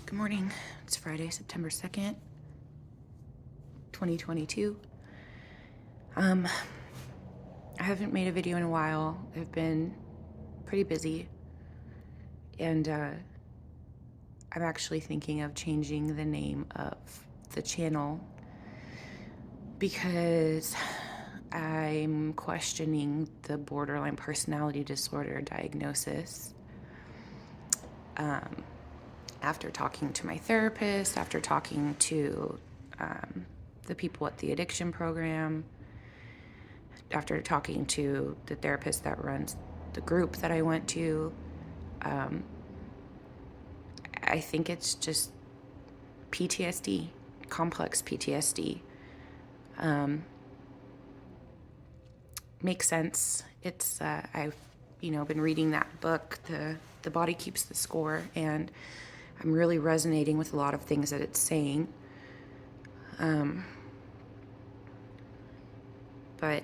Good morning. It's Friday, September 2nd, 2022. I haven't made a video in a while. I've been pretty busy, and I'm actually thinking of changing the name of the channel because I'm questioning the borderline personality disorder diagnosis. After talking to my therapist, after talking to the people at the addiction program, after talking to the therapist that runs the group that I went to, I think it's just PTSD, complex PTSD. Makes sense. It's I've been reading that book, the Body Keeps the Score, and I'm really resonating with a lot of things that it's saying. But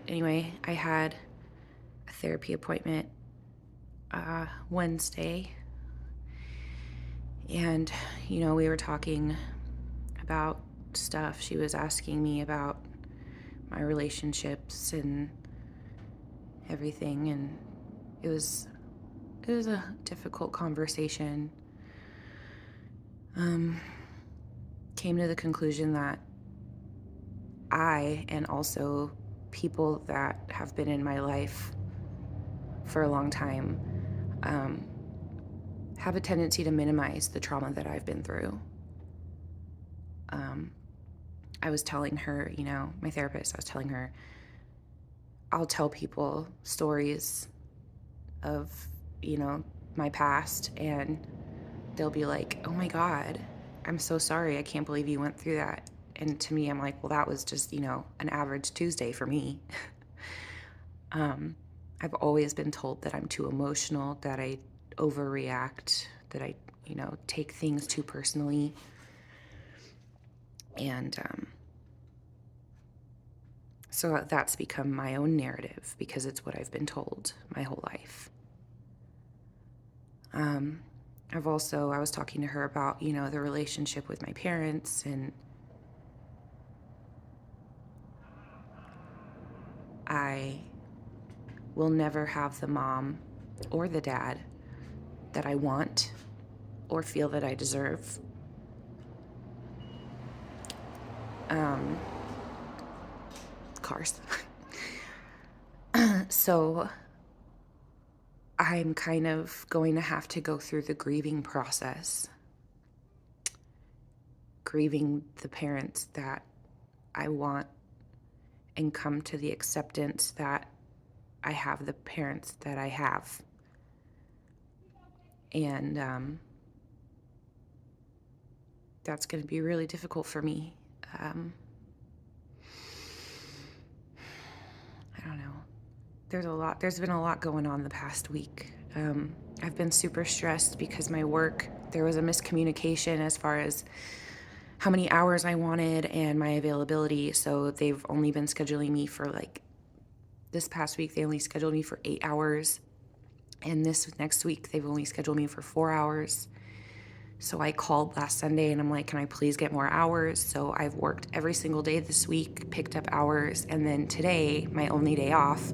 anyway, I had a therapy appointment Wednesday, and we were talking about stuff. She was asking me about my relationships and everything, and it was a difficult conversation. Came to the conclusion that I, and also people that have been in my life for a long time, have a tendency to minimize the trauma that I've been through. I was telling her, my therapist, I was telling her, I'll tell people stories of, my past, and they'll be like, oh my God, I'm so sorry. I can't believe you went through that. And to me, I'm like, well, that was just, an average Tuesday for me. I've always been told that I'm too emotional, that I overreact, that I, take things too personally. And so that's become my own narrative because it's what I've been told my whole life. I was talking to her about, the relationship with my parents, and I will never have the mom or the dad that I want or feel that I deserve. Cars. So I'm kind of going to have to go through the grieving process, grieving the parents that I want, and come to the acceptance that I have the parents that I have. And that's going to be really difficult for me. I don't know. There's been a lot going on the past week. I've been super stressed because my work, there was a miscommunication as far as how many hours I wanted and my availability. So they've only been scheduling me for this past week, they only scheduled me for 8 hours. And this next week, they've only scheduled me for 4 hours. So I called last Sunday and I'm like, can I please get more hours? So I've worked every single day this week, picked up hours. And then today, my only day off,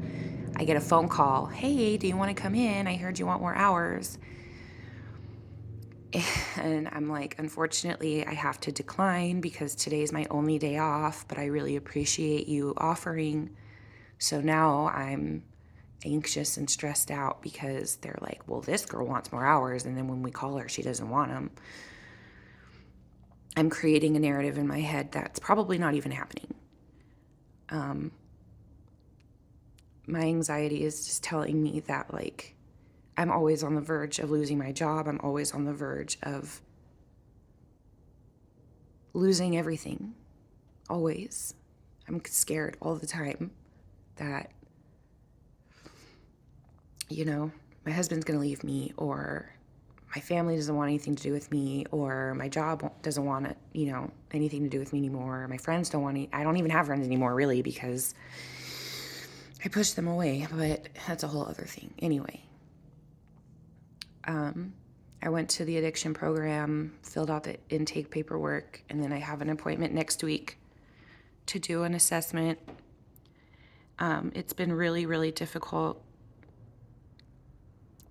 I get a phone call. Hey, do you want to come in? I heard you want more hours. And I'm like, unfortunately, I have to decline because today's my only day off, but I really appreciate you offering. So now I'm anxious and stressed out because they're like, well, this girl wants more hours, and then when we call her, she doesn't want them. I'm creating a narrative in my head that's probably not even happening. My anxiety is just telling me that, I'm always on the verge of losing my job. I'm always on the verge of losing everything. Always. I'm scared all the time that, my husband's going to leave me, or my family doesn't want anything to do with me, or my job doesn't want anything to do with me anymore. My friends don't want I don't even have friends anymore, really, because I pushed them away, but that's a whole other thing. Anyway, I went to the addiction program, filled out the intake paperwork, and then I have an appointment next week to do an assessment. It's been really, really difficult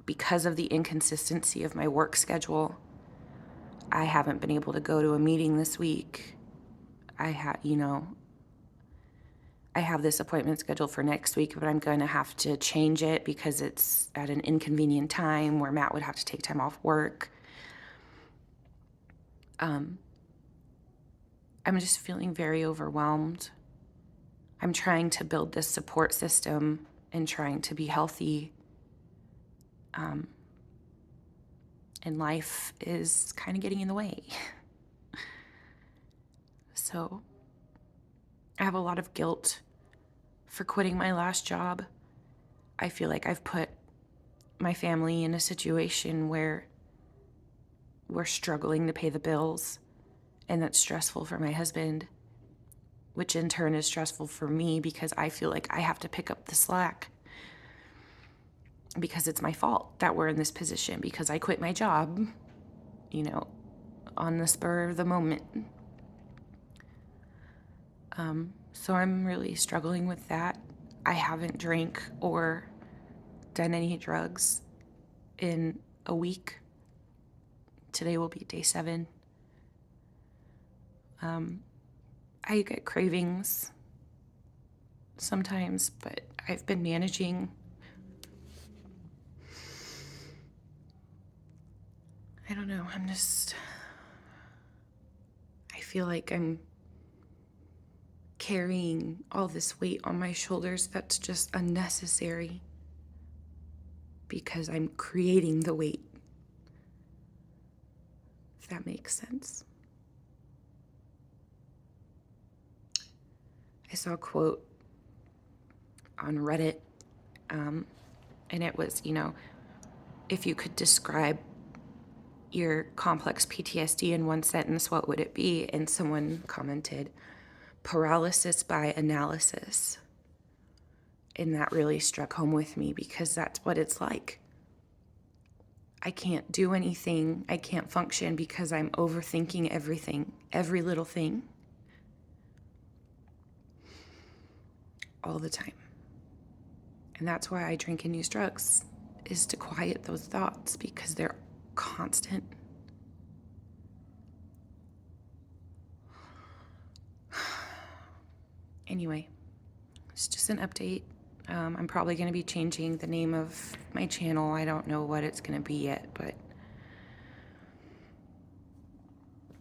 because of the inconsistency of my work schedule. I haven't been able to go to a meeting this week. I have this appointment scheduled for next week, but I'm going to have to change it because it's at an inconvenient time where Matt would have to take time off work. I'm just feeling very overwhelmed. I'm trying to build this support system and trying to be healthy. And life is kind of getting in the way. So I have a lot of guilt for quitting my last job. I feel like I've put my family in a situation where we're struggling to pay the bills, and that's stressful for my husband, which in turn is stressful for me because I feel like I have to pick up the slack because it's my fault that we're in this position because I quit my job, on the spur of the moment. So I'm really struggling with that. I haven't drank or done any drugs in a week. Today will be day 7. I get cravings sometimes, but I've been managing. I don't know, I feel like I'm carrying all this weight on my shoulders that's just unnecessary because I'm creating the weight, if that makes sense. I saw a quote on Reddit, and it was, if you could describe your complex PTSD in one sentence, what would it be? And someone commented, paralysis by analysis. And that really struck home with me because that's what it's like. I can't do anything. I can't function because I'm overthinking everything, every little thing, all the time. And that's why I drink and use drugs, is to quiet those thoughts because they're constant. Anyway, it's just an update. I'm probably going to be changing the name of my channel. I don't know what it's going to be yet, but it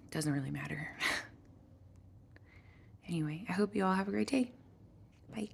doesn't really matter. Anyway, I hope you all have a great day. Bye.